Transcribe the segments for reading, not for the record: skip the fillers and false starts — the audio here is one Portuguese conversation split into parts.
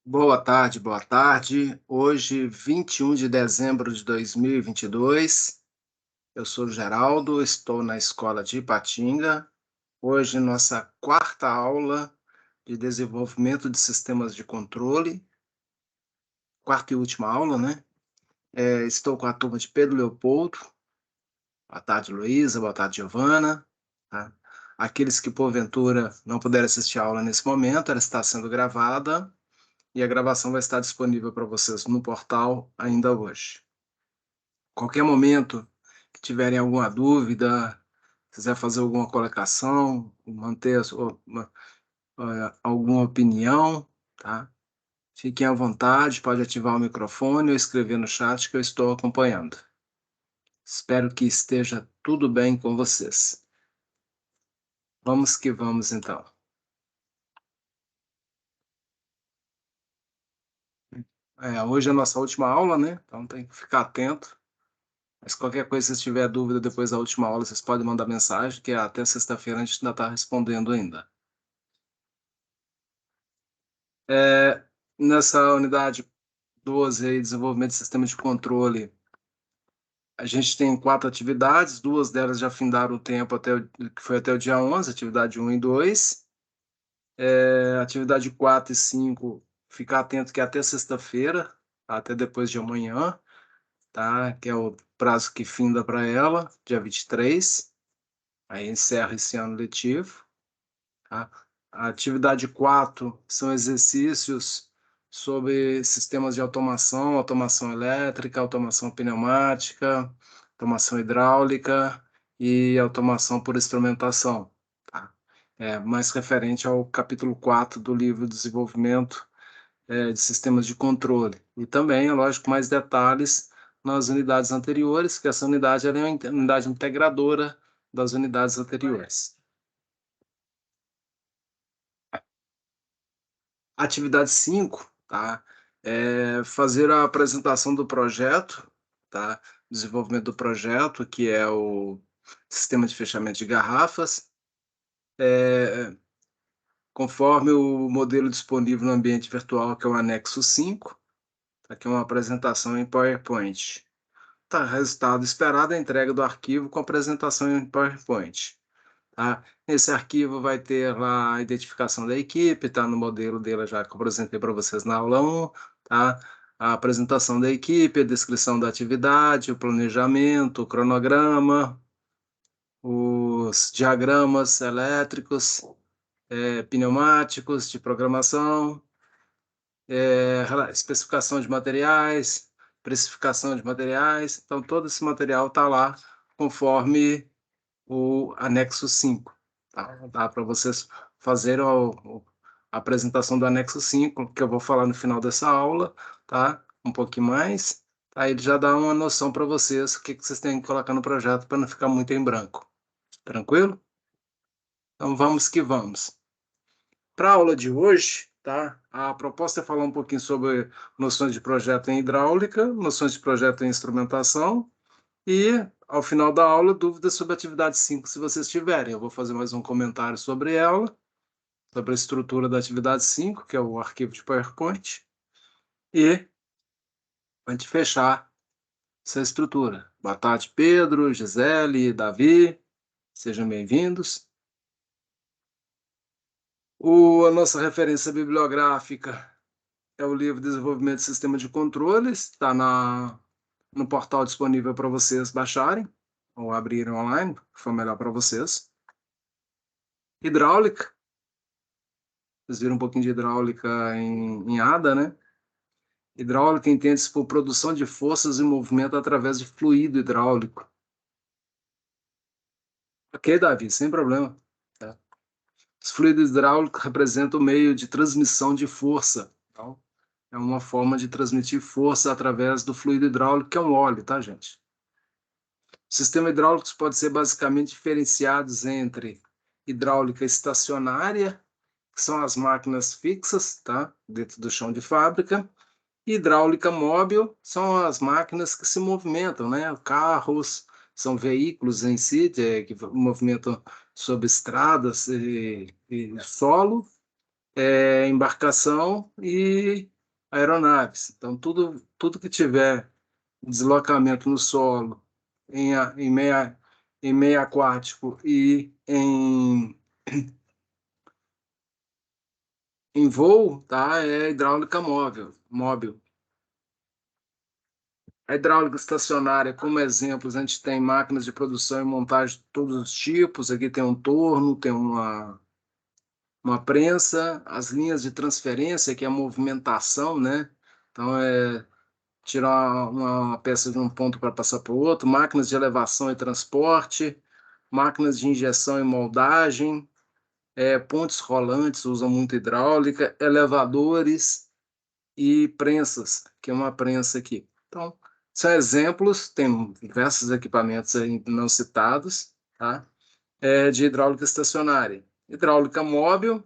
Boa tarde, boa tarde. Hoje, 21 de dezembro de 2022. Eu sou o Geraldo, estou na escola de Ipatinga. Hoje, nossa quarta aula de desenvolvimento de sistemas de controle, quarta e última aula, né? Estou com a turma de Pedro Leopoldo. Boa tarde, Luísa. Boa tarde, Giovana. Tá? Aqueles que, porventura, não puderam assistir a aula nesse momento, ela está sendo gravada e a gravação vai estar disponível para vocês no portal ainda hoje. Qualquer momento que tiverem alguma dúvida, quiser fazer alguma colocação, manter alguma opinião, tá? Fiquem à vontade, pode ativar o microfone ou escrever no chat que eu estou acompanhando. Espero que esteja tudo bem com vocês. Vamos que vamos, então. Hoje é a nossa última aula, né? Então tem que ficar atento. Mas qualquer coisa, se tiver dúvida depois da última aula, vocês podem mandar mensagem, que até sexta-feira a gente ainda está respondendo ainda. É, Nessa unidade 12 aí, desenvolvimento de sistema de controle, a gente tem 4 atividades, 2 delas já findaram o tempo, que foi até o dia 11, atividade 1 e 2. Atividade 4 e 5, ficar atento que é até sexta-feira, até depois de amanhã, tá? Que é o prazo que finda para ela, dia 23. Aí encerra esse ano letivo. Tá? A atividade 4 são exercícios sobre sistemas de automação, automação elétrica, automação pneumática, automação hidráulica e automação por instrumentação. Tá? Mais referente ao capítulo 4 do livro Desenvolvimento de Sistemas de Controle. E também, é lógico, mais detalhes nas unidades anteriores, que essa unidade ela é uma unidade integradora das unidades anteriores. Atividade 5, tá? Fazer a apresentação do projeto, tá? Desenvolvimento do projeto, que é o sistema de fechamento de garrafas, conforme o modelo disponível no ambiente virtual, que é o anexo 5, tá? Que é uma apresentação em PowerPoint. Tá, resultado esperado, a entrega do arquivo com apresentação em PowerPoint. Tá? Esse arquivo vai ter lá a identificação da equipe, tá no modelo dele já que eu apresentei para vocês na aula 1, tá? A apresentação da equipe, a descrição da atividade, o planejamento, o cronograma, os diagramas elétricos, pneumáticos de programação, especificação de materiais, precificação de materiais. Então, todo esse material está lá conforme o anexo 5. Tá? Dá para vocês fazerem a apresentação do anexo 5, que eu vou falar no final dessa aula, tá? Um pouquinho mais. Aí ele já dá uma noção para vocês o que vocês têm que colocar no projeto para não ficar muito em branco. Tranquilo? Então vamos que vamos. Para a aula de hoje, tá? A proposta é falar um pouquinho sobre noções de projeto em hidráulica, noções de projeto em instrumentação e, ao final da aula, dúvidas sobre a atividade 5, se vocês tiverem. Eu vou fazer mais um comentário sobre ela, sobre a estrutura da atividade 5, que é o arquivo de PowerPoint, e a gente fechar essa estrutura. Boa tarde, Pedro, Gisele, Davi, sejam bem-vindos. A nossa referência bibliográfica é o livro Desenvolvimento de Sistema de Controles, está no portal disponível para vocês baixarem ou abrirem online, que for melhor para vocês. Hidráulica, vocês viram um pouquinho de hidráulica em ADA, né? Hidráulica entende-se por produção de forças e movimento através de fluido hidráulico. Ok, Davi, sem problema. Tá? Os fluidos hidráulicos representam o meio de transmissão de força. Então, é uma forma de transmitir força através do fluido hidráulico, que é um óleo, tá, gente? Sistemas hidráulicos podem ser basicamente diferenciados entre hidráulica estacionária, que são as máquinas fixas, tá, dentro do chão de fábrica, e hidráulica móvel são as máquinas que se movimentam, né, carros, são veículos em si, que movimentam sobre estradas e solo, embarcação e aeronaves. Então, tudo que tiver deslocamento no solo, em meio aquático e em voo, tá? É hidráulica móvel. A hidráulica estacionária, como exemplos, a gente tem máquinas de produção e montagem de todos os tipos. Aqui tem um torno, tem uma prensa, as linhas de transferência, que é a movimentação, né? Então, tirar uma peça de um ponto para passar para o outro, máquinas de elevação e transporte, máquinas de injeção e moldagem, pontes rolantes usam muito hidráulica, elevadores e prensas, que é uma prensa aqui. Então, são exemplos, tem diversos equipamentos aí não citados, tá? De hidráulica estacionária. Hidráulica móvel,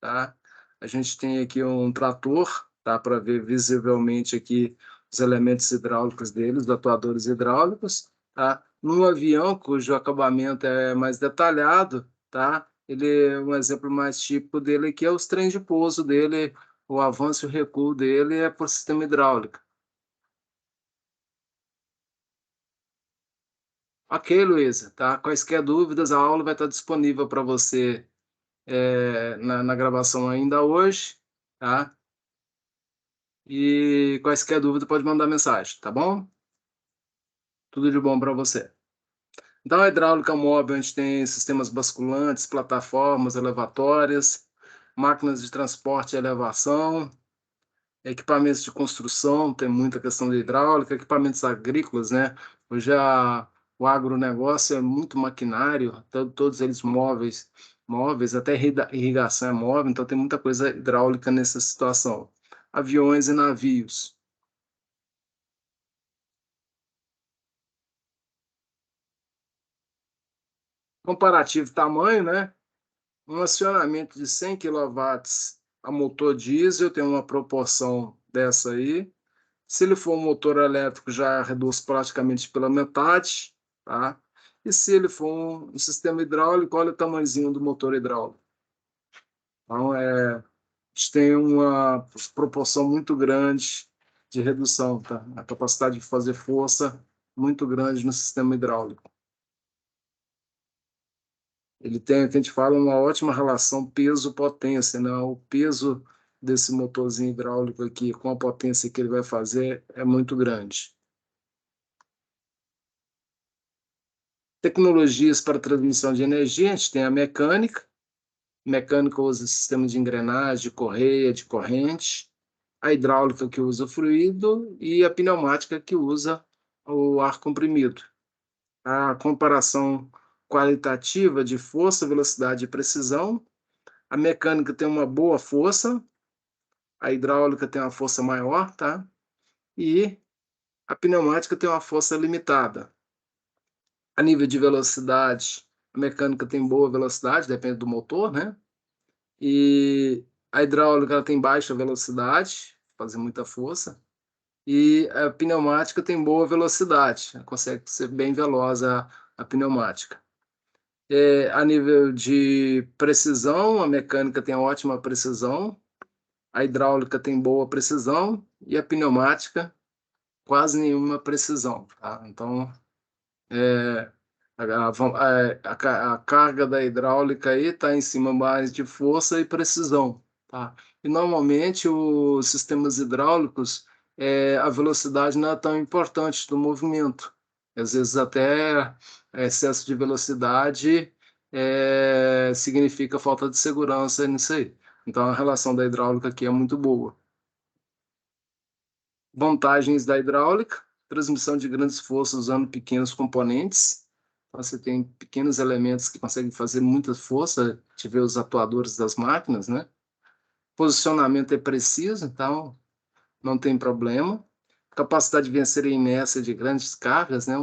tá? A gente tem aqui um trator, tá? Para ver visivelmente aqui os elementos hidráulicos deles, os atuadores hidráulicos, tá? Num avião cujo acabamento é mais detalhado, tá? Um exemplo mais típico dele aqui é os trens de pouso dele, o avanço e o recuo dele é por sistema hidráulico. Ok, Luísa, tá? Quaisquer dúvidas, a aula vai estar disponível para você na gravação ainda hoje, tá? E quaisquer dúvida pode mandar mensagem, tá bom? Tudo de bom para você. Então, a hidráulica móvel, a gente tem sistemas basculantes, plataformas elevatórias, máquinas de transporte e elevação, equipamentos de construção, tem muita questão de hidráulica, equipamentos agrícolas, né? Hoje o agronegócio é muito maquinário, todos eles móveis, até irrigação é móvel, então tem muita coisa hidráulica nessa situação. Aviões e navios. Comparativo tamanho, né? Um acionamento de 100 quilowatts a motor diesel tem uma proporção dessa aí. Se ele for um motor elétrico, já reduz praticamente pela metade, tá? E se ele for um sistema hidráulico, olha o tamanhozinho do motor hidráulico. Então, a gente tem uma proporção muito grande de redução, tá? A capacidade de fazer força muito grande no sistema hidráulico. Ele tem, que a gente fala, uma ótima relação peso-potência, né? O peso desse motorzinho hidráulico aqui com a potência que ele vai fazer é muito grande. Tecnologias para transmissão de energia, a gente tem a mecânica. Mecânica usa sistema de engrenagem, de correia, de corrente. A hidráulica que usa fluido e a pneumática que usa o ar comprimido. A comparação qualitativa de força, velocidade e precisão. A mecânica tem uma boa força, a hidráulica tem uma força maior, tá? E a pneumática tem uma força limitada. A nível de velocidade, a mecânica tem boa velocidade, depende do motor, né? E a hidráulica ela tem baixa velocidade, fazer muita força. E a pneumática tem boa velocidade, consegue ser bem veloz a pneumática. A nível de precisão, a mecânica tem ótima precisão, a hidráulica tem boa precisão e a pneumática quase nenhuma precisão, tá? Então, é, a carga da hidráulica aí está em cima mais de força e precisão, tá? E normalmente os sistemas hidráulicos, a velocidade não é tão importante do movimento. Às vezes até excesso de velocidade significa falta de segurança nisso aí. Então a relação da hidráulica aqui é muito boa. Vantagens da hidráulica: transmissão de grandes forças usando pequenos componentes. Então, você tem pequenos elementos que conseguem fazer muita força, a gente vê os atuadores das máquinas, né? Posicionamento é preciso, então não tem problema. Capacidade de vencer a inércia de grandes cargas, né?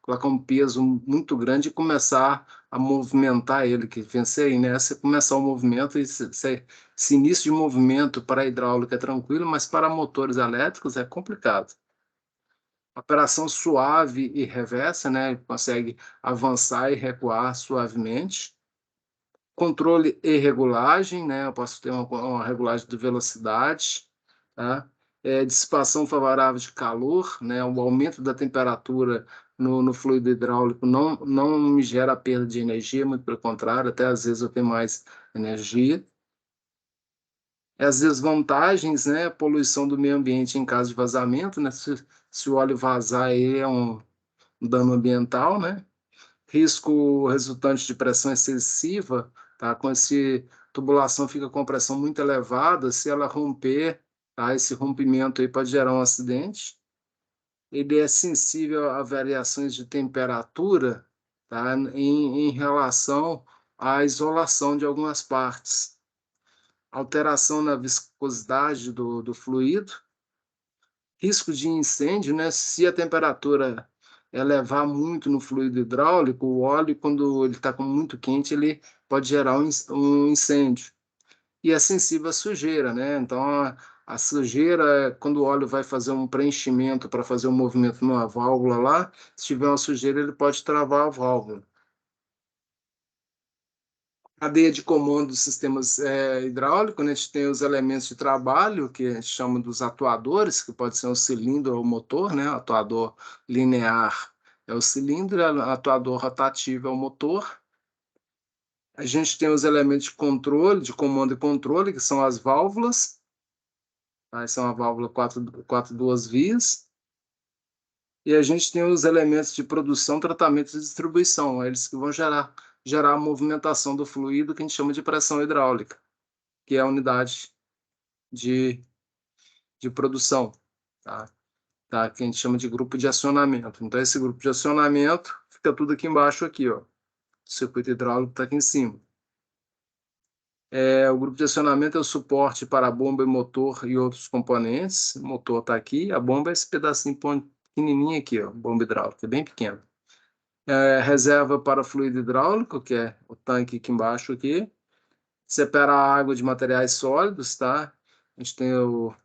Colocar um peso muito grande e começar a movimentar ele, que vencer a inércia, começar o movimento, e esse início de movimento para a hidráulica é tranquilo, mas para motores elétricos é complicado. Operação suave e reversa, né? Ele consegue avançar e recuar suavemente. Controle e regulagem, né? Eu posso ter uma regulagem de velocidade, tá? dissipação favorável de calor, né? O aumento da temperatura no fluido hidráulico não me gera perda de energia, muito pelo contrário, até às vezes eu tenho mais energia. As desvantagens, né? Poluição do meio ambiente em caso de vazamento, né? Se o óleo vazar, aí é um dano ambiental, né? Risco resultante de pressão excessiva, tá? Com esse tubulação fica com pressão muito elevada, se ela romper, tá? Esse rompimento aí pode gerar um acidente. Ele é sensível a variações de temperatura, tá? Em relação à isolação de algumas partes. Alteração na viscosidade do fluido, risco de incêndio, né? Se a temperatura elevar muito no fluido hidráulico, o óleo, quando ele está muito quente, ele pode gerar um incêndio. E é sensível à sujeira, né? Então, a sujeira, quando o óleo vai fazer um preenchimento para fazer um movimento numa válvula lá, se tiver uma sujeira, ele pode travar a válvula. Cadeia de comando dos sistemas hidráulicos, né? A gente tem os elementos de trabalho, que a gente chama dos atuadores, que pode ser um cilindro ou motor, né? O atuador linear é o cilindro, o atuador rotativo é o motor. A gente tem os elementos de controle, de comando e controle, que são as válvulas. Tá? São a válvula quatro duas vias. E a gente tem os elementos de produção, tratamento e distribuição, eles que vão gerar a movimentação do fluido, que a gente chama de pressão hidráulica, que é a unidade de, de produção, tá? Tá? Que a gente chama de grupo de acionamento. Então, esse grupo de acionamento fica tudo aqui embaixo, aqui, ó. O circuito hidráulico está aqui em cima. O grupo de acionamento é o suporte para a bomba e motor e outros componentes. O motor está aqui, a bomba é esse pedacinho pequenininho aqui, ó, bomba hidráulica, é bem pequeno. Reserva para fluido hidráulico, que é o tanque aqui embaixo aqui. Separa a água de materiais sólidos, tá? A gente tem os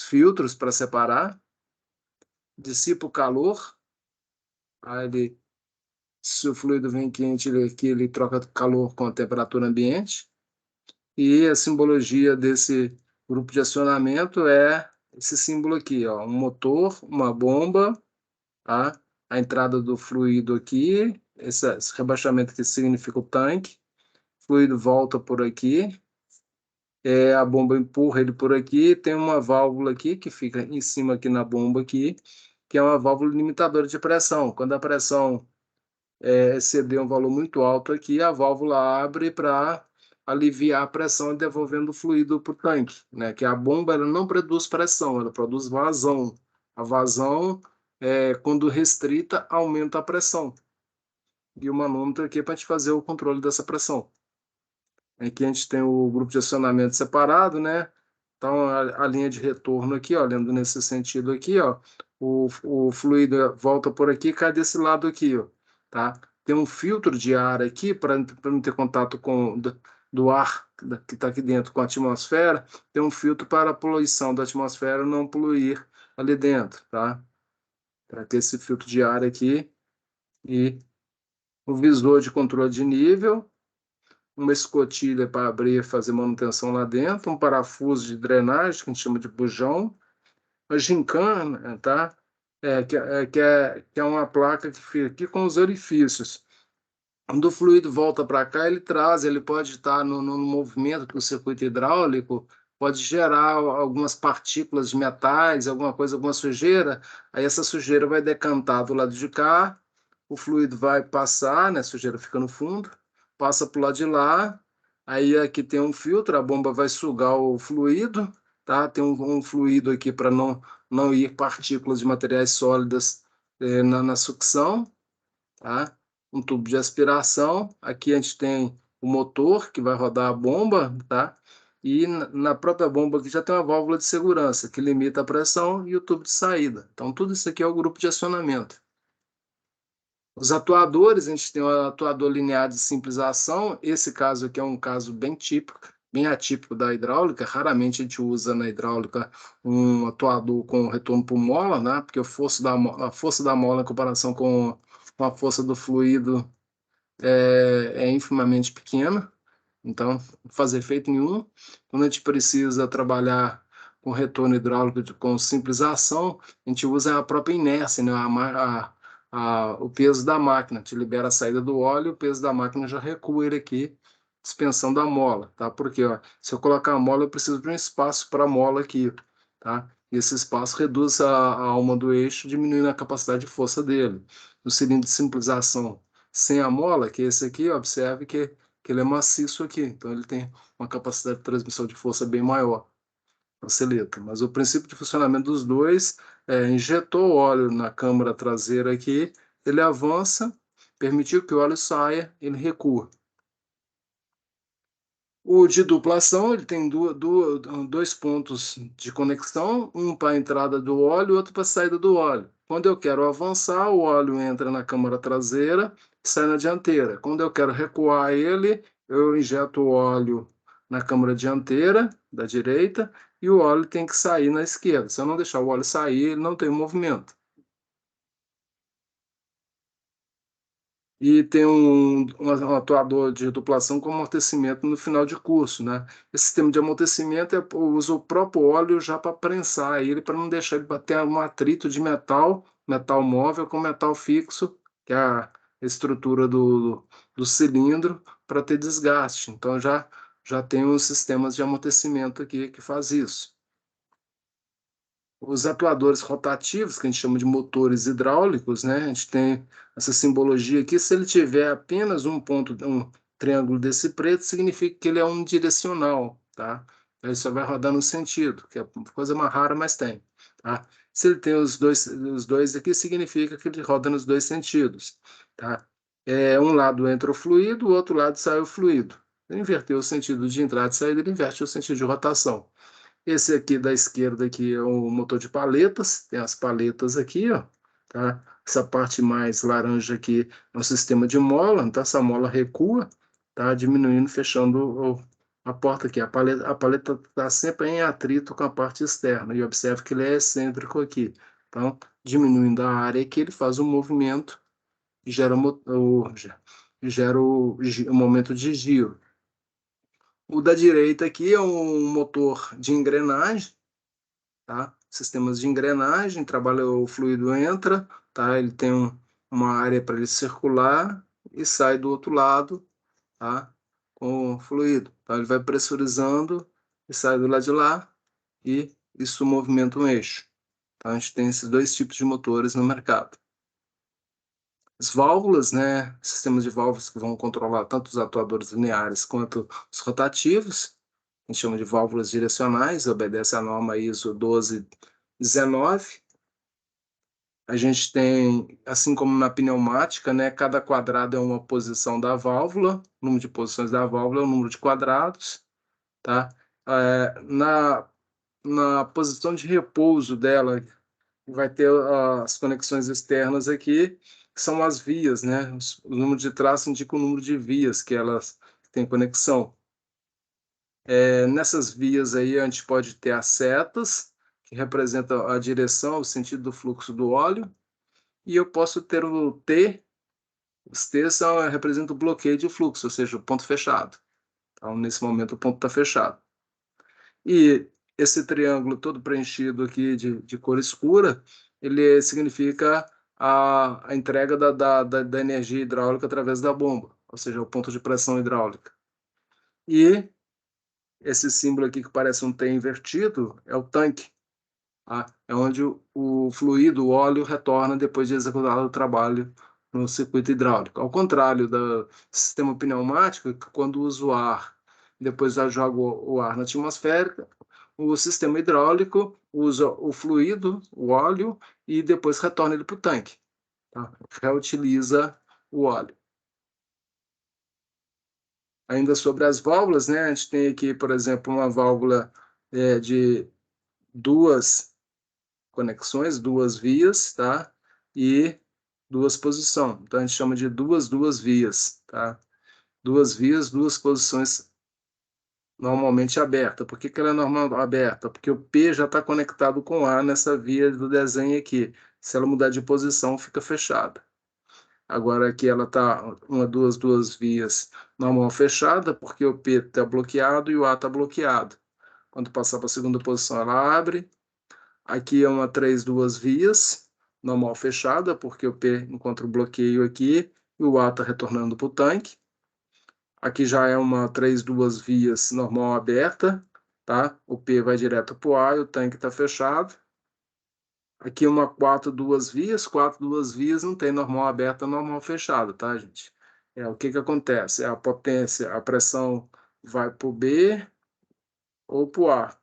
filtros para separar. Dissipa o calor. Aí se o fluido vem quente, ele troca calor com a temperatura ambiente. E a simbologia desse grupo de acionamento é esse símbolo aqui, ó, um motor, uma bomba, tá? A entrada do fluido aqui, esse rebaixamento que significa o tanque, o fluido volta por aqui, a bomba empurra ele por aqui, tem uma válvula aqui que fica em cima aqui na bomba aqui, que é uma válvula limitadora de pressão. Quando a pressão exceder um valor muito alto aqui, a válvula abre para aliviar a pressão, devolvendo o fluido para o tanque, né? Que a bomba ela não produz pressão, ela produz vazão. A vazão, quando restrita, aumenta a pressão. E o manômetro aqui é para a gente fazer o controle dessa pressão. Aqui a gente tem o grupo de acionamento separado, né? Então, a linha de retorno aqui, ó, olhando nesse sentido aqui, ó, o fluido volta por aqui e cai desse lado aqui, ó, tá? Tem um filtro de ar aqui para não ter contato do ar que está aqui dentro com a atmosfera. Tem um filtro para a poluição da atmosfera não poluir ali dentro, tá? Para ter esse filtro de ar aqui e o visor de controle de nível, uma escotilha para abrir e fazer manutenção lá dentro, um parafuso de drenagem, que a gente chama de bujão, a gincana, tá? Que é uma placa que fica aqui com os orifícios. Quando o fluido volta para cá, ele pode estar no movimento do circuito hidráulico, pode gerar algumas partículas de metais, alguma coisa, alguma sujeira, aí essa sujeira vai decantar do lado de cá, o fluido vai passar, né? A sujeira fica no fundo, passa para o lado de lá, aí aqui tem um filtro, a bomba vai sugar o fluido, tá? Tem um fluido aqui para não ir partículas de materiais sólidos na sucção, tá? Um tubo de aspiração. Aqui a gente tem o motor que vai rodar a bomba, tá? E na própria bomba aqui já tem uma válvula de segurança que limita a pressão e o tubo de saída. Então, tudo isso aqui é o grupo de acionamento. Os atuadores, a gente tem o atuador linear de simples ação. Esse caso aqui é um caso bem típico, bem atípico da hidráulica. Raramente a gente usa na hidráulica um atuador com retorno por mola, né? Porque a força da mola em comparação com a força do fluido é infimamente pequena. Então, não faz efeito nenhum. Quando a gente precisa trabalhar com retorno hidráulico com simples ação, a gente usa a própria inércia, né? O peso da máquina, te libera a saída do óleo, o peso da máquina já recua ele aqui, dispensando a mola, tá? Porque, ó, se eu colocar a mola, eu preciso de um espaço para a mola aqui, tá? E esse espaço reduz a alma do eixo, diminuindo a capacidade de força dele. No cilindro de simples ação sem a mola, que é esse aqui, observe que ele é maciço aqui, então ele tem uma capacidade de transmissão de força bem maior, facilita. Mas o princípio de funcionamento dos dois é: injetou o óleo na câmara traseira aqui, ele avança, permitiu que o óleo saia, ele recua. O de duplação, ele tem dois pontos de conexão, um para a entrada do óleo e outro para a saída do óleo. Quando eu quero avançar, o óleo entra na câmara traseira e sai na dianteira. Quando eu quero recuar ele, eu injeto o óleo na câmara dianteira, da direita, e o óleo tem que sair na esquerda. Se eu não deixar o óleo sair, ele não tem movimento. E tem um atuador de duplação com amortecimento no final de curso, né? Esse sistema de amortecimento usa o próprio óleo já para prensar ele, para não deixar ele bater um atrito de metal, metal móvel com metal fixo, que é a estrutura do cilindro, para ter desgaste. Então já tem os sistemas de amortecimento aqui que faz isso. Os atuadores rotativos, que a gente chama de motores hidráulicos, né? A gente tem essa simbologia aqui. Se ele tiver apenas um ponto, um triângulo desse preto, significa que ele é unidirecional, tá? Ele só vai rodar no sentido, que é uma coisa mais rara, mas tem, tá? Se ele tem os dois aqui, significa que ele roda nos dois sentidos, tá? Um lado entra o fluido, o outro lado sai o fluido. Ele inverteu o sentido de entrada e saída, ele inverte o sentido de rotação. Esse aqui da esquerda aqui é o motor de paletas, tem as paletas aqui, ó, tá? Essa parte mais laranja aqui é o sistema de mola, então essa mola recua, tá? Diminuindo, fechando a porta aqui. A paleta está sempre em atrito com a parte externa, e observe que ele é excêntrico aqui. Então, diminuindo a área aqui, ele faz um movimento e gera o momento de giro. O da direita aqui é um motor de engrenagem, tá? Sistemas de engrenagem, trabalha o fluido entra, tá? Ele tem uma área para ele circular e sai do outro lado, tá? Com o fluido. Então ele vai pressurizando e sai do lado de lá e isso movimenta um eixo. Então a gente tem esses dois tipos de motores no mercado. As válvulas, né? Sistemas de válvulas que vão controlar tanto os atuadores lineares quanto os rotativos. A gente chama de válvulas direcionais, obedece à norma ISO 1219. A gente tem, assim como na pneumática, né, cada quadrado é uma posição da válvula, o número de posições da válvula é o número de quadrados, tá? Na posição de repouso dela, vai ter as conexões externas aqui, que são as vias, né? O número de traço indica o número de vias que elas têm conexão. Nessas vias aí, a gente pode ter as setas, que representam a direção, o sentido do fluxo do óleo, e eu posso ter o T. Os T representam o bloqueio de fluxo, ou seja, o ponto fechado. Então, nesse momento, o ponto está fechado. E esse triângulo todo preenchido aqui de cor escura, ele significa a entrega da energia hidráulica através da bomba, ou seja, o ponto de pressão hidráulica. E esse símbolo aqui que parece um T invertido é o tanque. Tá? É onde o fluido, o óleo, retorna depois de executado o trabalho no circuito hidráulico. Ao contrário do sistema pneumático, que quando usa o ar, depois joga o ar na atmosfera, o sistema hidráulico usa o fluido, o óleo, e depois retorna ele para o tanque. Tá? Reutiliza o óleo. Ainda sobre as válvulas, né? A gente tem aqui, por exemplo, uma válvula de duas conexões, duas vias, tá? E duas posições. Então a gente chama de duas vias, tá? Duas vias, duas posições normalmente aberta. Por que que ela é normal aberta? Porque o P já está conectado com A nessa via do desenho aqui. Se ela mudar de posição, fica fechada. Agora aqui ela está duas vias normal fechada, porque o P está bloqueado e o A está bloqueado. Quando passar para a segunda posição, ela abre. Aqui é uma 3 duas vias, normal fechada, porque o P encontra o bloqueio aqui e o A está retornando para o tanque. Aqui já é uma 3 duas vias normal aberta, tá? O P vai direto para o A e o tanque está fechado. Aqui uma 4 duas vias não tem normal aberta, normal fechada, tá, gente? O que que acontece? A potência, a pressão vai para o B ou para o A.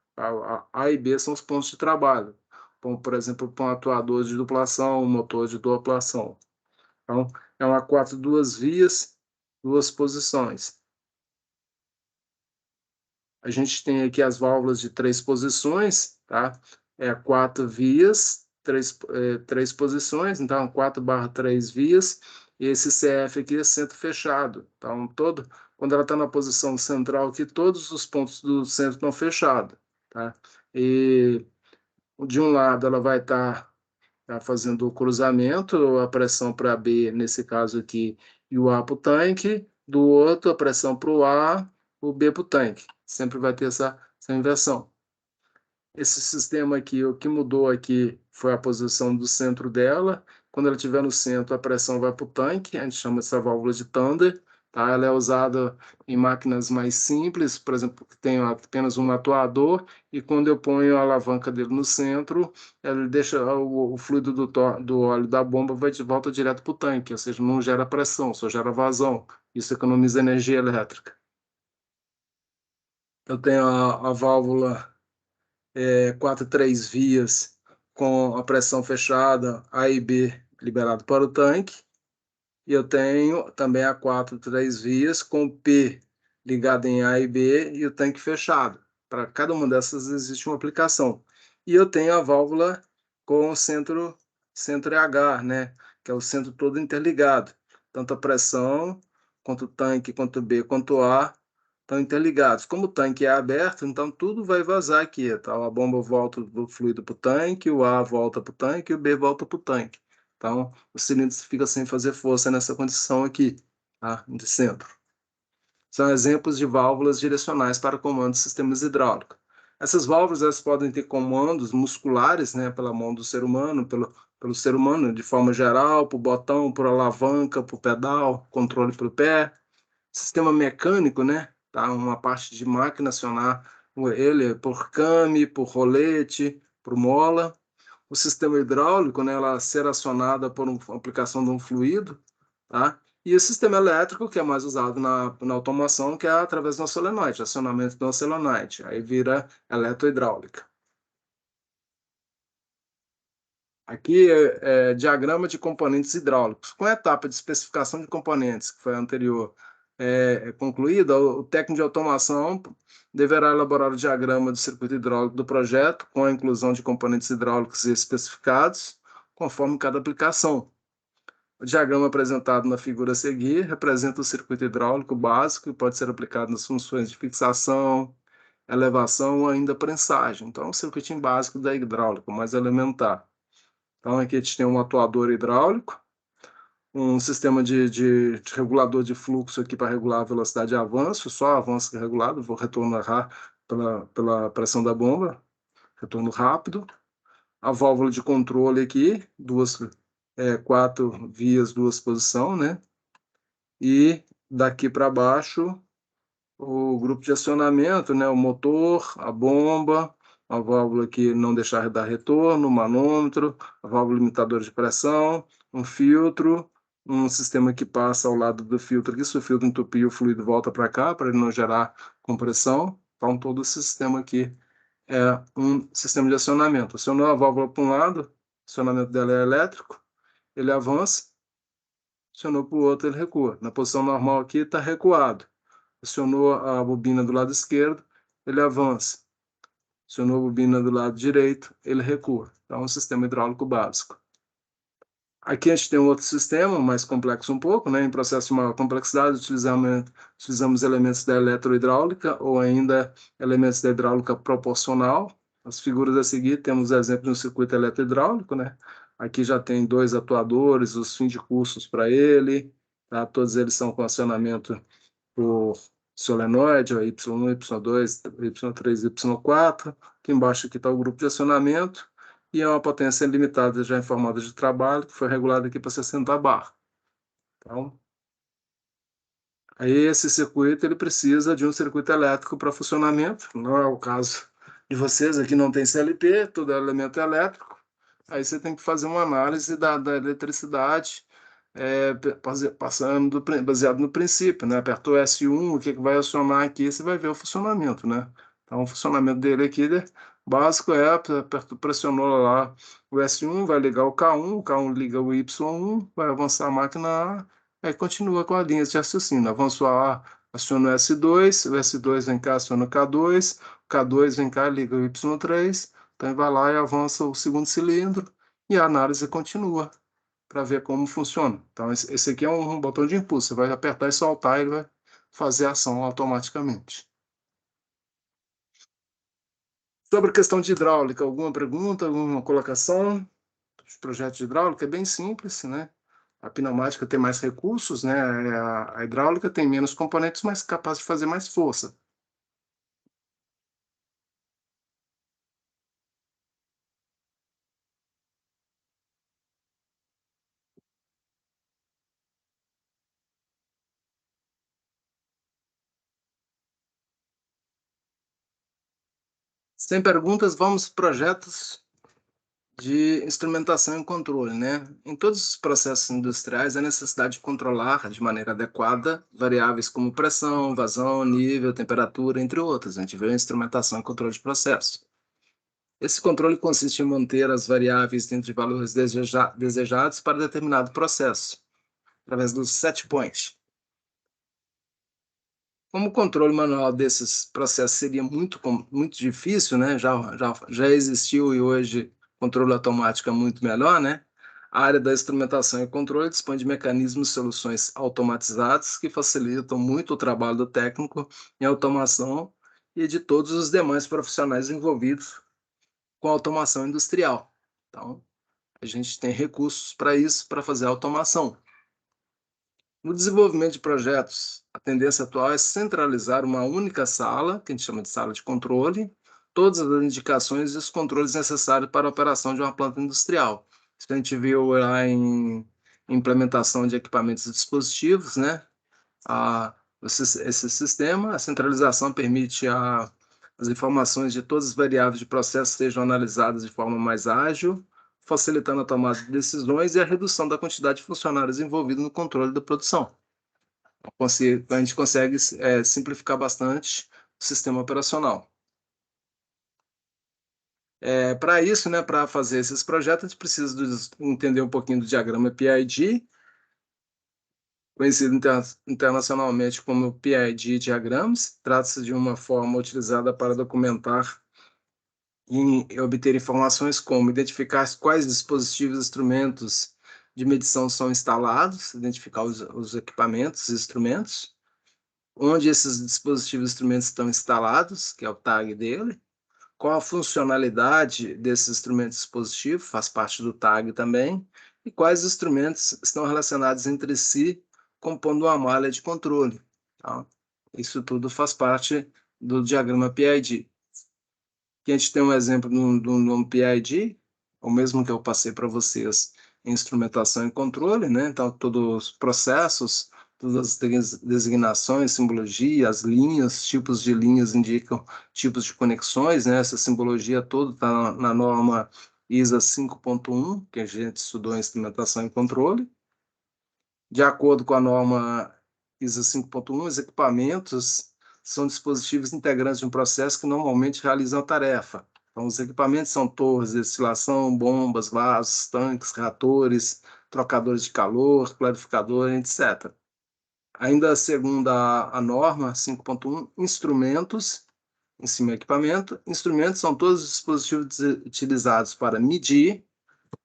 A e B são os pontos de trabalho. Como, por exemplo, para um atuador de duplação, um motor de duplação. Então, é uma 4 duas vias, duas posições. A gente tem aqui as válvulas de 3 posições, tá? É 4 vias, 3 posições, então 4/3 vias. E esse CF aqui é centro fechado. Então, quando ela está na posição central aqui, todos os pontos do centro estão fechados, tá? E de um lado ela vai estar fazendo o cruzamento, a pressão para B, nesse caso aqui, e o A para o tanque, do outro a pressão para o A, o B para o tanque. Sempre vai ter essa inversão. Esse sistema aqui, o que mudou aqui foi a posição do centro dela. Quando ela estiver no centro, a pressão vai para o tanque, a gente chama essa válvula de Thunder. Tá? Ela é usada em máquinas mais simples, por exemplo, que tem apenas um atuador, e quando eu ponho a alavanca dele no centro, ele deixa o fluido do óleo da bomba vai de volta direto para o tanque, ou seja, não gera pressão, só gera vazão. Isso economiza energia elétrica. Eu tenho a válvula 4 3 vias com a pressão fechada, A e B liberado para o tanque. E eu tenho também a 4 3 vias com P ligado em A e B e o tanque fechado. Para cada uma dessas existe uma aplicação. E eu tenho a válvula com o centro H, né? Que é o centro todo interligado. Tanto a pressão, quanto o tanque, quanto o B, quanto o A estão interligados. Como o tanque é aberto, então tudo vai vazar aqui. Tá? A bomba volta do fluido para o tanque, o A volta para o tanque e o B volta para o tanque. Então, o cilindro fica sem fazer força nessa condição aqui, tá? De centro. São exemplos de válvulas direcionais para comando de sistemas hidráulicos. Essas válvulas elas podem ter comandos musculares, né, pela mão do ser humano, pelo ser humano, de forma geral, por botão, por alavanca, por pedal, controle para o pé. Sistema mecânico, né, tá? Uma parte de máquina acionar ele por came, por rolete, por mola. O sistema hidráulico, né, ela ser acionada por uma aplicação de um fluido, tá? E o sistema elétrico, que é mais usado na automação, que é através de uma solenoide, acionamento de uma solenoide, aí vira eletrohidráulica. Aqui é diagrama de componentes hidráulicos. Com a etapa de especificação de componentes, que foi a anterior, concluída, o técnico de automação deverá elaborar o diagrama do circuito hidráulico do projeto, com a inclusão de componentes hidráulicos especificados, conforme cada aplicação. O diagrama apresentado na figura a seguir representa o circuito hidráulico básico e pode ser aplicado nas funções de fixação, elevação ou ainda prensagem. Então, é um circuitinho básico da hidráulica, mais elementar. Então, aqui a gente tem um atuador hidráulico, um sistema de regulador de fluxo aqui para regular a velocidade de avanço, só avanço que é regulado, vou retornar pela pressão da bomba, retorno rápido. A válvula de controle aqui, 4 vias, duas posições, né? E daqui para baixo, o grupo de acionamento, né? O motor, a bomba, a válvula que não deixar dar retorno, o manômetro, a válvula limitadora de pressão, um filtro, um sistema que passa ao lado do filtro aqui. Se o filtro entupir, o fluido volta para cá para ele não gerar compressão. Então, todo esse sistema aqui é um sistema de acionamento. Acionou a válvula para um lado, o acionamento dela é elétrico, ele avança, acionou para o outro, ele recua. Na posição normal aqui está recuado. Acionou a bobina do lado esquerdo, ele avança. Acionou a bobina do lado direito, ele recua. Então, é um sistema hidráulico básico. Aqui a gente tem um outro sistema, mais complexo um pouco, né? Em processo de maior complexidade, utilizamos elementos da eletrohidráulica ou ainda elementos da hidráulica proporcional. As figuras a seguir temos exemplo de um circuito eletrohidráulico, né? Aqui já tem dois atuadores, os fins de cursos para ele, tá? Todos eles são com acionamento por solenoide, ó, Y1, Y2, Y3, Y4. Aqui embaixo aqui está o grupo de acionamento e é uma potência limitada já em formada de trabalho, que foi regulada aqui para 60 bar. Então, aí esse circuito ele precisa de um circuito elétrico para funcionamento. Não é o caso de vocês, aqui não tem CLP, tudo é elemento elétrico. Aí você tem que fazer uma análise da eletricidade, baseado no princípio, né? Apertou S1, o que que vai acionar aqui? Você vai ver o funcionamento, né? Então, o funcionamento dele aqui, né, básico pressionou lá o S1, vai ligar o K1 liga o Y1, vai avançar a máquina A, aí continua com a linha de raciocínio. Avançou a A, aciona o S2 vem cá, aciona o K2 vem cá, liga o Y3, então vai lá e avança o segundo cilindro e a análise continua para ver como funciona. Então, esse aqui é um botão de impulso. Você vai apertar e soltar, ele vai fazer a ação automaticamente. Sobre a questão de hidráulica, alguma pergunta, alguma colocação? Os projetos de hidráulica é bem simples, né? A pneumática tem mais recursos, né? A hidráulica tem menos componentes, mas capaz de fazer mais força. Sem perguntas, vamos para projetos de instrumentação e controle, né? Em todos os processos industriais, a necessidade de controlar de maneira adequada variáveis como pressão, vazão, nível, temperatura, entre outras. A gente vê a instrumentação e controle de processo. Esse controle consiste em manter as variáveis dentro de valores desejados para determinado processo, através dos set points. Como o controle manual desses processos seria muito difícil, né? Já existiu e hoje o controle automático é muito melhor, né? A área da instrumentação e controle dispõe de mecanismos e soluções automatizadas que facilitam muito o trabalho do técnico em automação e de todos os demais profissionais envolvidos com automação industrial. Então, a gente tem recursos para isso, para fazer automação. No desenvolvimento de projetos, a tendência atual é centralizar uma única sala, que a gente chama de sala de controle, todas as indicações e os controles necessários para a operação de uma planta industrial. Isso a gente viu lá em implementação de equipamentos e dispositivos, né? Esse sistema, a centralização permite as informações de todas as variáveis de processo sejam analisadas de forma mais ágil, facilitando a tomada de decisões e a redução da quantidade de funcionários envolvidos no controle da produção. A gente consegue simplificar bastante o sistema operacional. Para isso, né, para fazer esses projetos, a gente precisa entender um pouquinho do diagrama PID, conhecido internacionalmente como PID Diagrams. Trata-se de uma forma utilizada para documentar e obter informações como identificar quais dispositivos e instrumentos de medição são instalados, identificar os equipamentos e instrumentos, onde esses dispositivos e instrumentos estão instalados, que é o tag dele, qual a funcionalidade desses instrumentos e dispositivos, faz parte do tag também, e quais instrumentos estão relacionados entre si, compondo uma malha de controle. Tá? Isso tudo faz parte do diagrama PID. Aqui a gente tem um exemplo de um PID, o mesmo que eu passei para vocês em instrumentação e controle, né? Então, todos os processos, todas as designações, simbologia, as linhas, tipos de linhas indicam tipos de conexões, né? Essa simbologia toda está na norma ISA 5.1, que a gente estudou em instrumentação e controle. De acordo com a norma ISA 5.1, os equipamentos são dispositivos integrantes de um processo que normalmente realizam a tarefa. Então, os equipamentos são torres de destilação, bombas, vasos, tanques, reatores, trocadores de calor, clarificador, etc. Ainda segundo a norma 5.1, instrumentos, em cima do equipamento, instrumentos são todos os dispositivos utilizados para medir,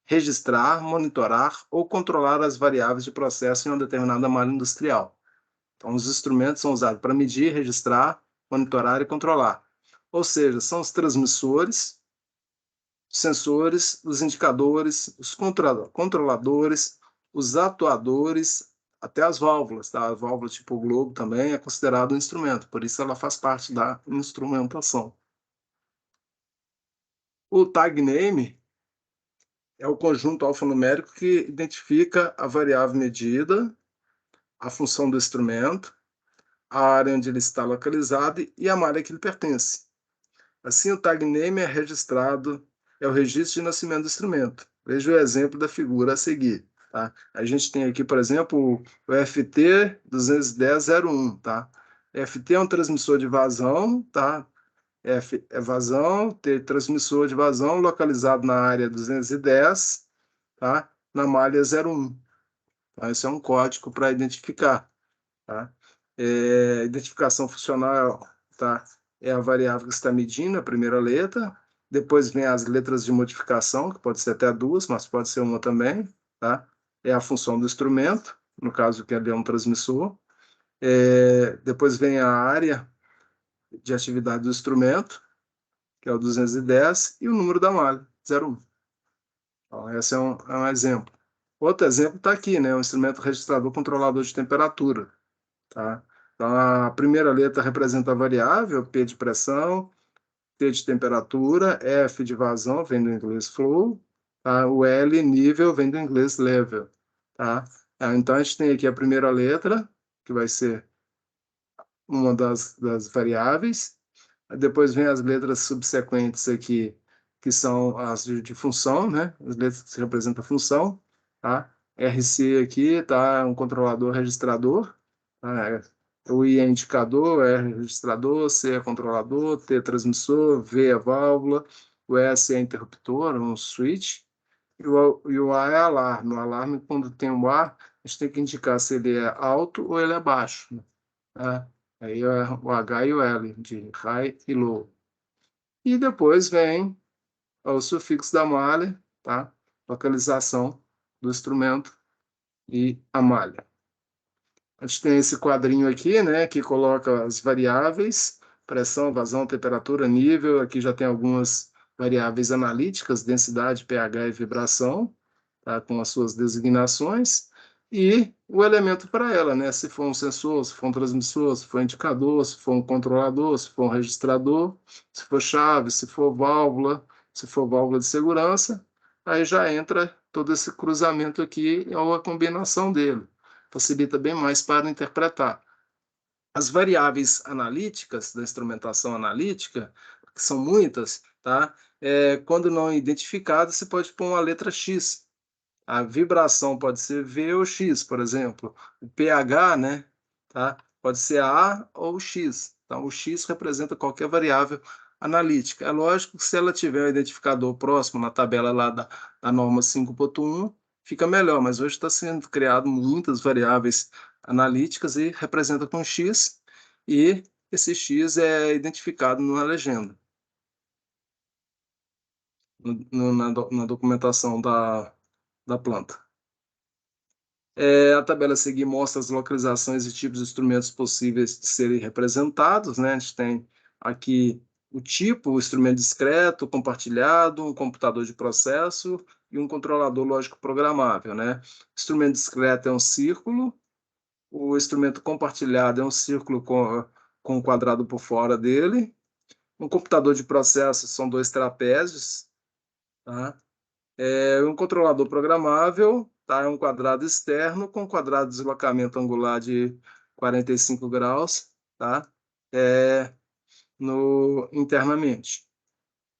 registrar, monitorar ou controlar as variáveis de processo em uma determinada malha industrial. Então, os instrumentos são usados para medir, registrar, monitorar e controlar. Ou seja, são os transmissores, os sensores, os indicadores, os controladores, os atuadores, até as válvulas, tá? A válvula tipo globo também é considerada um instrumento, por isso ela faz parte da instrumentação. O tag name é o conjunto alfanumérico que identifica a variável medida, a função do instrumento, a área onde ele está localizado e a malha que ele pertence. Assim, o tag name é registrado, é o registro de nascimento do instrumento. Veja o exemplo da figura a seguir. Tá? A gente tem aqui, por exemplo, o FT 21001. Tá? FT é um transmissor de vazão, tá? F é vazão, T transmissor de vazão localizado na área 210, tá? Na malha 01. Tá? Esse é um código para identificar. Tá? Identificação funcional, tá? É a variável que está medindo, a primeira letra. Depois vem as letras de modificação, que pode ser até duas, mas pode ser uma também. Tá? É a função do instrumento, no caso que ali é um transmissor. Depois vem a área de atividade do instrumento, que é o 210, e o número da malha, 01. Então, esse é um exemplo. Outro exemplo está aqui, né? O instrumento registrador controlador de temperatura. Tá? Então, a primeira letra representa a variável, P de pressão, T de temperatura, F de vazão, vem do inglês flow, tá? O L, nível, vem do inglês level. Tá? Então, a gente tem aqui a primeira letra, que vai ser uma das variáveis. Depois vem as letras subsequentes aqui, que são as de função, né? As letras que representam a função. Tá? RC aqui, tá? Um controlador registrador. Tá? O I é indicador, R é registrador, C é controlador, T é transmissor, V é válvula, o S é interruptor, um switch, e o A é alarme. O alarme, quando tem o A, a gente tem que indicar se ele é alto ou ele é baixo. Né? Aí é o H e o L, de high e low. E depois vem o sufixo da malha, tá? Localização do instrumento e a malha. A gente tem esse quadrinho aqui, né, que coloca as variáveis, pressão, vazão, temperatura, nível. Aqui já tem algumas variáveis analíticas, densidade, pH e vibração, tá, com as suas designações. E o elemento para ela, né, se for um sensor, se for um transmissor, se for um indicador, se for um controlador, se for um registrador, se for chave, se for válvula de segurança, aí já entra todo esse cruzamento aqui ou a combinação dele facilita bem mais para interpretar. As variáveis analíticas da instrumentação analítica, que são muitas, tá? Quando não identificada, você pode pôr uma letra X. A vibração pode ser V ou X, por exemplo. O pH, né? Tá? Pode ser A ou X. Então, o X representa qualquer variável analítica. É lógico que se ela tiver um identificador próximo na tabela lá da norma 5.1, fica melhor, mas hoje está sendo criado muitas variáveis analíticas e representa com X, e esse X é identificado na legenda, na documentação da planta. A tabela a seguir mostra as localizações e tipos de instrumentos possíveis de serem representados, né? A gente tem aqui o tipo, o instrumento discreto, compartilhado, um computador de processo e um controlador lógico programável, né? O instrumento discreto é um círculo, o instrumento compartilhado é um círculo com um quadrado por fora dele, um computador de processo são dois trapézios, tá? Um controlador programável, tá? É um quadrado externo com quadrado de deslocamento angular de 45 graus, tá? Internamente.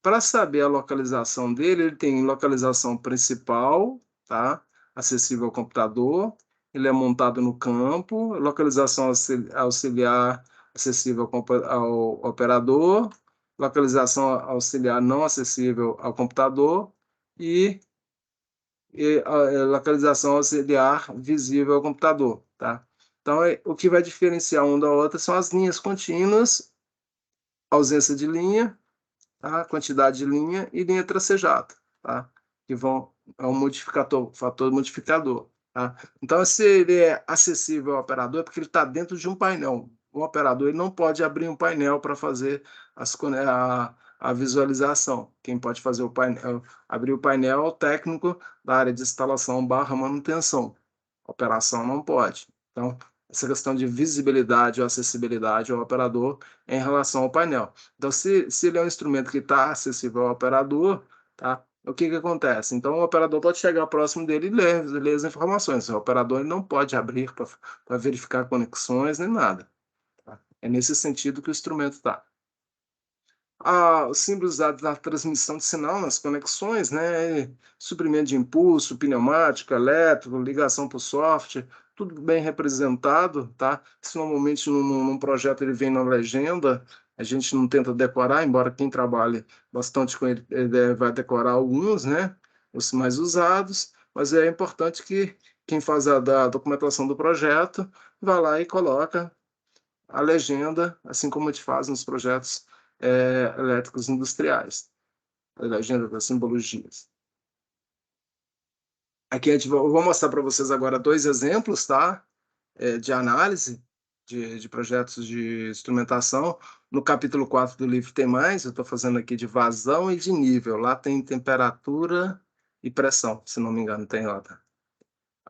Para saber a localização dele, ele tem localização principal, tá? Acessível ao computador. Ele é montado no campo. Localização auxiliar acessível ao operador. Localização auxiliar não acessível ao computador. E a localização auxiliar visível ao computador, tá? Então, o que vai diferenciar uma da outra são as linhas contínuas, ausência de linha, tá? Quantidade de linha e linha tracejada, tá? Que é um modificador, fator modificador, tá? Então, se ele é acessível ao operador, é porque ele está dentro de um painel. O operador ele não pode abrir um painel para fazer a visualização. Quem pode fazer o painel, abrir o painel é o técnico da área de instalação barra manutenção. A operação não pode. Então, essa questão de visibilidade ou acessibilidade ao operador em relação ao painel. Então, se ele é um instrumento que está acessível ao operador, tá? O que acontece? Então, o operador pode chegar próximo dele e ler as informações. O operador ele não pode abrir para verificar conexões nem nada. Tá? É nesse sentido que o instrumento está. Os símbolos da transmissão de sinal nas conexões, né? Suprimento de impulso, pneumático, elétrico, ligação por software, tudo bem representado, tá? Isso normalmente num projeto ele vem na legenda, a gente não tenta decorar, embora quem trabalhe bastante com ele vai decorar alguns, né? Os mais usados, mas é importante que quem faz da documentação do projeto vá lá e coloca a legenda, assim como a gente faz nos projetos elétricos industriais, a legenda das simbologias. Aqui eu vou mostrar para vocês agora dois exemplos, tá? De análise de projetos de instrumentação. No capítulo 4 do livro tem mais, eu estou fazendo aqui de vazão e de nível. Lá tem temperatura e pressão, se não me engano, tem lá, tá?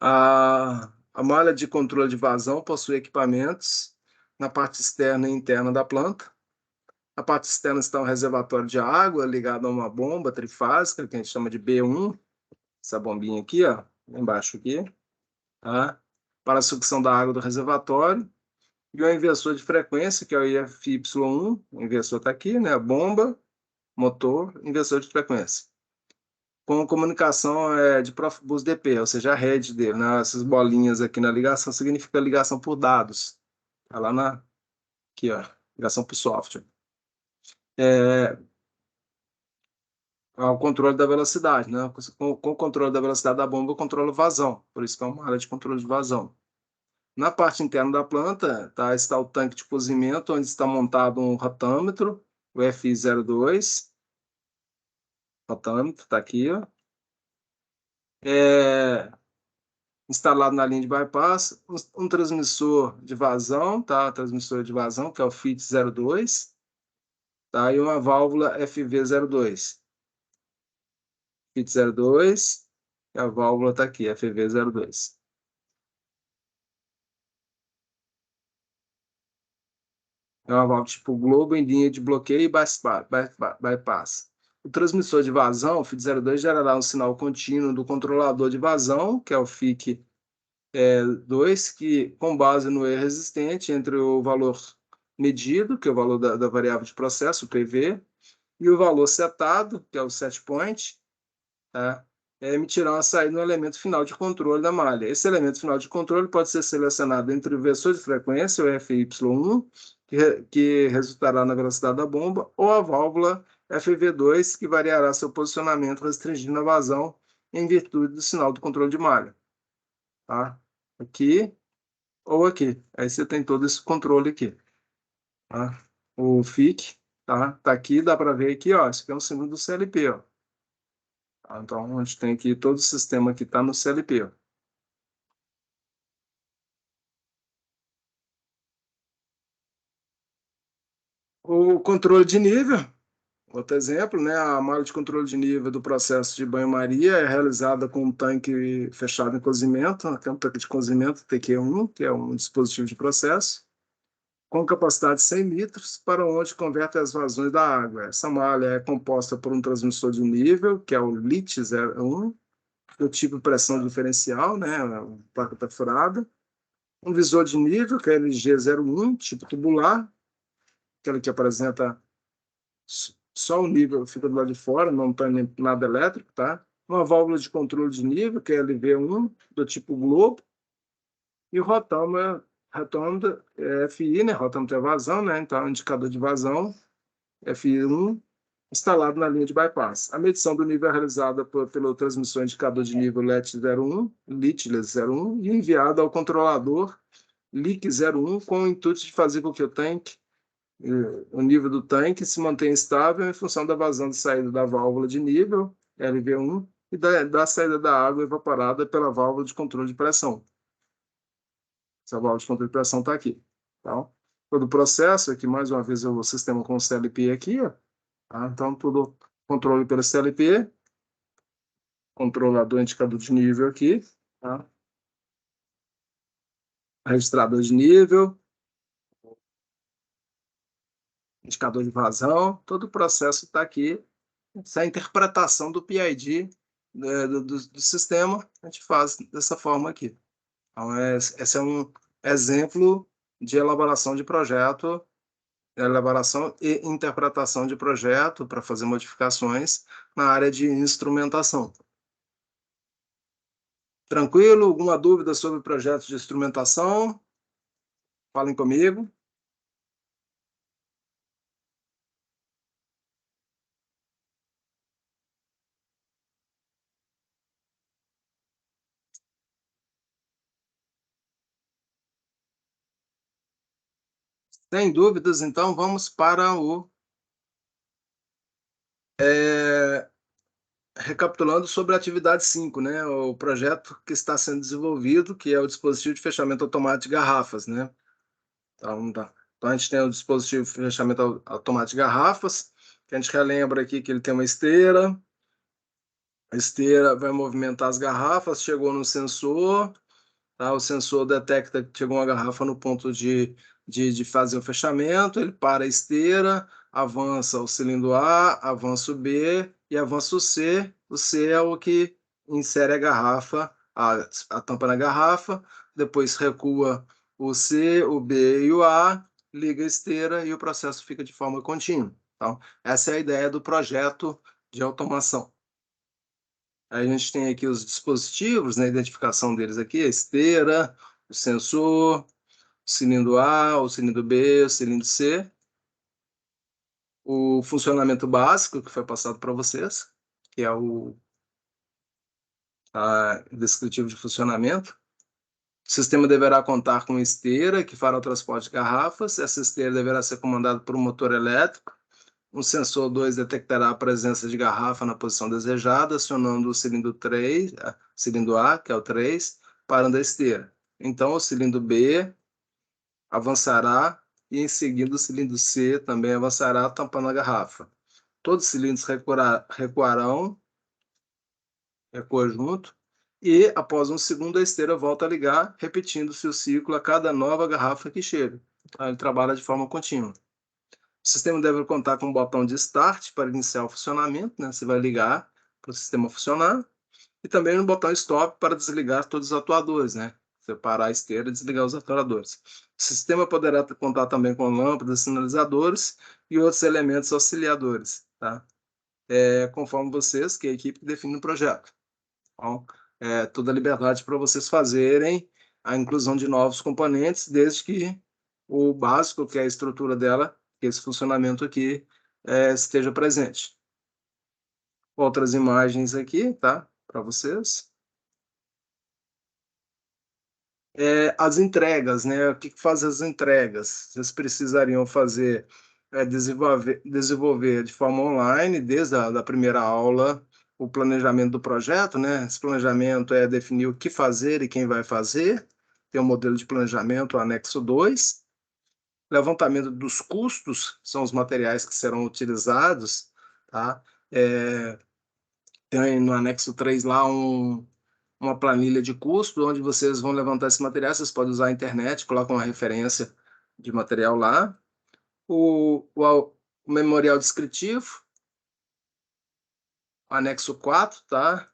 A malha de controle de vazão possui equipamentos na parte externa e interna da planta. Na parte externa está um reservatório de água ligado a uma bomba trifásica, que a gente chama de B1, essa bombinha aqui, ó, embaixo aqui, tá? Para a sucção da água do reservatório. E o inversor de frequência, que é o IFY1, o inversor está aqui, né? Bomba, motor, inversor de frequência. Com comunicação de Profibus DP, ou seja, a rede dele, né? Essas bolinhas aqui na ligação significa ligação por dados. Tá lá aqui, ó, ligação por software. Ao controle da velocidade, né? Com o controle da velocidade da bomba, eu controlo vazão, por isso que é uma área de controle de vazão. Na parte interna da planta, tá, está o tanque de cozimento, onde está montado um rotâmetro, o FI02, rotâmetro, está aqui, ó. Instalado na linha de bypass, um transmissor de vazão, tá? Transmissor de vazão, que é o FIT02, tá? E uma válvula FV02. FIT02, e a válvula está aqui, FV02. É uma válvula tipo globo em linha de bloqueio e bypass. O transmissor de vazão, o FIT02, gerará um sinal contínuo do controlador de vazão, que é o FIC2, que, com base no erro existente entre o valor medido, que é o valor da variável de processo, o PV, e o valor setado, que é o set point, tá? Emitirá uma saída no elemento final de controle da malha. Esse elemento final de controle pode ser selecionado entre o inversor de frequência, o FY1, que resultará na velocidade da bomba, ou a válvula FV2, que variará seu posicionamento restringindo a vazão em virtude do sinal do controle de malha. Tá? Aqui ou aqui. Aí você tem todo esse controle aqui. Tá? O FIC tá aqui, dá para ver aqui, ó, esse aqui é um símbolo do CLP, ó. Então, a gente tem aqui todo o sistema que está no CLP. O controle de nível, outro exemplo, né? A malha de controle de nível do processo de banho-maria é realizada com um tanque fechado em cozimento, que é um tanque de cozimento TQ1, que é um dispositivo de processo, com capacidade de 100 litros, para onde converte as vazões da água. Essa malha é composta por um transmissor de nível, que é o LIT01, do tipo pressão diferencial, né? A placa perfurada. Um visor de nível, que é LG01, tipo tubular, aquele que apresenta só o nível, fica do lado de fora, não tem nada elétrico, tá? Uma válvula de controle de nível, que é LV1, do tipo globo, e o rotâmetro FI, né? Rotâmetro é vazão, né? Então, indicador de vazão, FI1, instalado na linha de bypass. A medição do nível é realizada pelo transmissor indicador de nível LIT01 e enviada ao controlador LIC01 com o intuito de fazer com que o nível do tanque se mantenha estável em função da vazão de saída da válvula de nível, LV1, e da saída da água evaporada pela válvula de controle de pressão. Essa válvula de controle de pressão está aqui. Tá? Todo o processo, aqui mais uma vez o sistema com o CLP aqui, ó, tá? Então tudo controle pelo CLP, controlador indicador de nível aqui, tá? registrador de nível, indicador de vazão, todo o processo está aqui. Essa é a interpretação do PID, né, do sistema, a gente faz dessa forma aqui. Então, esse é um exemplo de elaboração de projeto, elaboração e interpretação de projeto para fazer modificações na área de instrumentação. Tranquilo? Alguma dúvida sobre projetos de instrumentação? Falem comigo. Sem dúvidas, então vamos para o recapitulando sobre a atividade 5, né? O projeto que está sendo desenvolvido, que é o dispositivo de fechamento automático de garrafas, né? Então, tá. Então a gente tem o dispositivo de fechamento automático de garrafas, que a gente relembra aqui que ele tem uma esteira, a esteira vai movimentar as garrafas, chegou no sensor, tá? O sensor detecta que chegou uma garrafa no ponto de fazer o fechamento, ele para a esteira, avança o cilindro A, avança o B e avança o C. O C é o que insere a garrafa, a tampa na garrafa, depois recua o C, o B e o A, liga a esteira e o processo fica de forma contínua. Então, essa é a ideia do projeto de automação. A gente tem aqui os dispositivos, né, a identificação deles aqui, a esteira, o sensor, o cilindro A, o cilindro B, o cilindro C, o funcionamento básico que foi passado para vocês, que é o descritivo de funcionamento. O sistema deverá contar com esteira que fará o transporte de garrafas. Essa esteira deverá ser comandada por um motor elétrico. Um sensor 2 detectará a presença de garrafa na posição desejada, acionando o cilindro 3, cilindro A, que é o 3, parando a esteira. Então, o cilindro B avançará e, em seguida, o cilindro C também avançará, tampando a garrafa. Todos os cilindros recuarão, recua junto, e, após um segundo, a esteira volta a ligar, repetindo-se o ciclo a cada nova garrafa que chega. Ele trabalha de forma contínua. O sistema deve contar com um botão de start para iniciar o funcionamento, né? Você vai ligar para o sistema funcionar, e também um botão stop para desligar todos os atuadores, né? Separar a esteira e desligar os atuadores. O sistema poderá contar também com lâmpadas, sinalizadores e outros elementos auxiliadores, tá? Conforme vocês, que a equipe define o projeto. Então, toda a liberdade para vocês fazerem a inclusão de novos componentes, desde que o básico, que é a estrutura dela, que esse funcionamento aqui, esteja presente. Outras imagens aqui, tá? Para vocês. As entregas, né? O que faz as entregas? Vocês precisariam fazer, desenvolver de forma online, desde a da primeira aula, o planejamento do projeto, né? Esse planejamento é definir o que fazer e quem vai fazer. Tem o modelo de planejamento, o anexo 2. Levantamento dos custos, são os materiais que serão utilizados, tá? Tem no anexo 3 lá uma planilha de custo, onde vocês vão levantar esse material. Vocês podem usar a internet, colocam uma referência de material lá. O memorial descritivo, anexo 4, tá?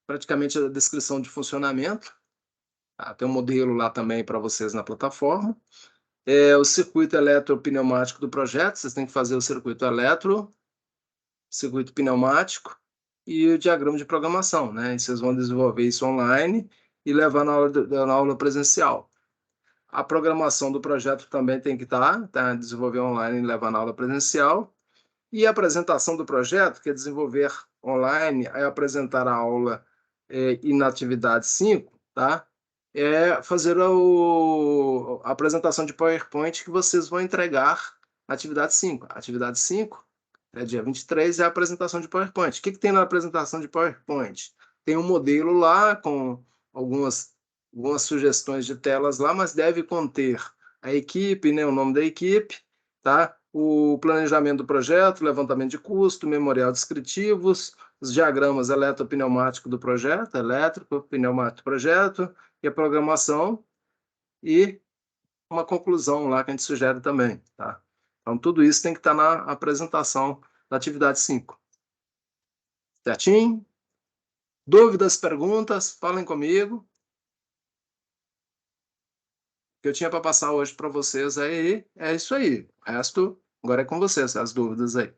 Praticamente a descrição de funcionamento. Tá? Tem um modelo lá também para vocês na plataforma. O circuito eletropneumático do projeto, vocês têm que fazer o circuito pneumático e o diagrama de programação, né? E vocês vão desenvolver isso online e levar na aula presencial. A programação do projeto também tem que estar, desenvolver online e levar na aula presencial. E a apresentação do projeto, que é desenvolver online, é apresentar a aula e na atividade 5, tá? É fazer a apresentação de PowerPoint que vocês vão entregar na atividade 5. A atividade 5 dia 23, é a apresentação de PowerPoint. O que tem na apresentação de PowerPoint? Tem um modelo lá com algumas sugestões de telas lá, mas deve conter a equipe, né, o nome da equipe, tá? O planejamento do projeto, levantamento de custo, memorial descritivos, os diagramas eletropneumático do projeto, elétrico, pneumático do projeto, e a programação, e uma conclusão lá que a gente sugere também, tá? Então, tudo isso tem que estar na apresentação da atividade 5. Certinho? Dúvidas, perguntas, falem comigo. O que eu tinha para passar hoje para vocês aí é isso aí. O resto, agora é com vocês, as dúvidas aí.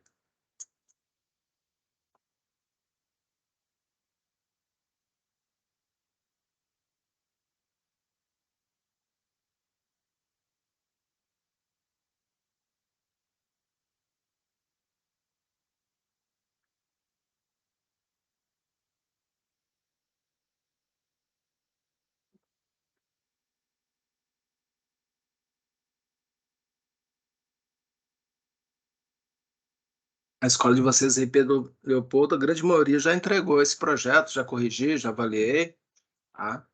A escola de vocês aí, Pedro Leopoldo, a grande maioria já entregou esse projeto, já corrigi, já avaliei, tá?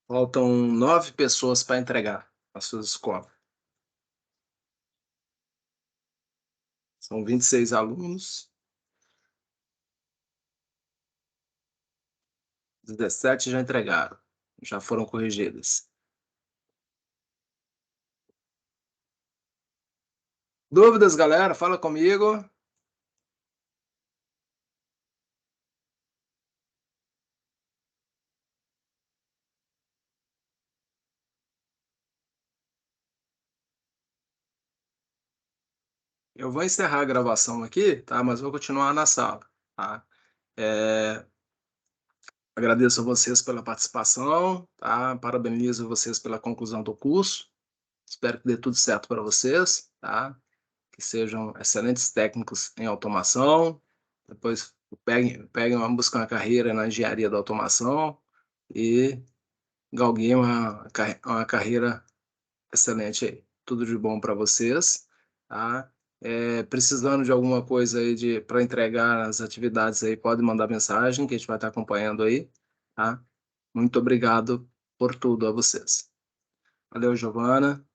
Faltam 9 pessoas para entregar as suas escolas. São 26 alunos, 17 já entregaram, já foram corrigidas. Dúvidas, galera? Fala comigo. Eu vou encerrar a gravação aqui, tá? Mas vou continuar na sala, tá? É, agradeço a vocês pela participação, tá? Parabenizo vocês pela conclusão do curso. Espero que dê tudo certo para vocês, tá? Que sejam excelentes técnicos em automação. Depois peguem buscar uma carreira na engenharia da automação e galguem uma carreira excelente aí. Tudo de bom para vocês, tá? Precisando de alguma coisa aí para entregar as atividades aí, pode mandar mensagem que a gente vai estar acompanhando aí, tá? Muito obrigado por tudo a vocês. Valeu, Giovana.